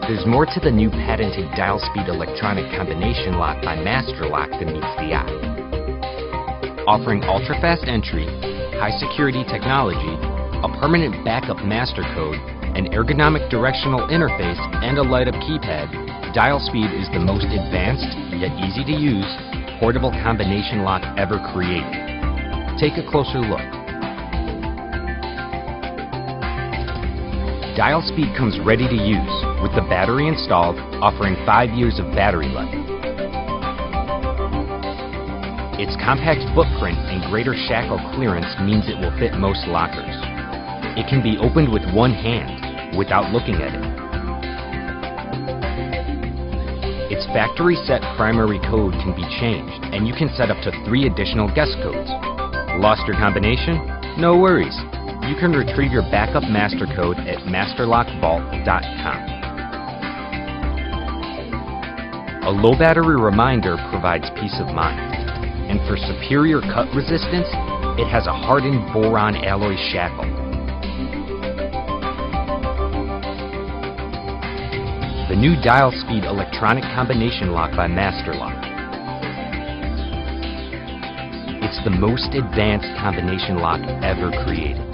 There's more to the new patented dial speed electronic combination lock by Master Lock than meets the eye. Offering ultra-fast entry, high security technology, a permanent backup master code, an ergonomic directional interface, and a light-up keypad, Dial Speed is the most advanced, yet easy to use, portable combination lock ever created. Take a closer look. Dial Speed comes ready to use, with the battery installed, offering 5 years of battery life. Its compact footprint and greater shackle clearance means it will fit most lockers. It can be opened with one hand, without looking at it. Its factory-set primary code can be changed, and you can set up to 3 additional guest codes. Lost your combination? No worries. You can retrieve your backup master code at masterlockvault.com. A low battery reminder provides peace of mind. And for superior cut resistance, it has a hardened boron alloy shackle. The new Dial Speed electronic combination lock by Master Lock. It's the most advanced combination lock ever created.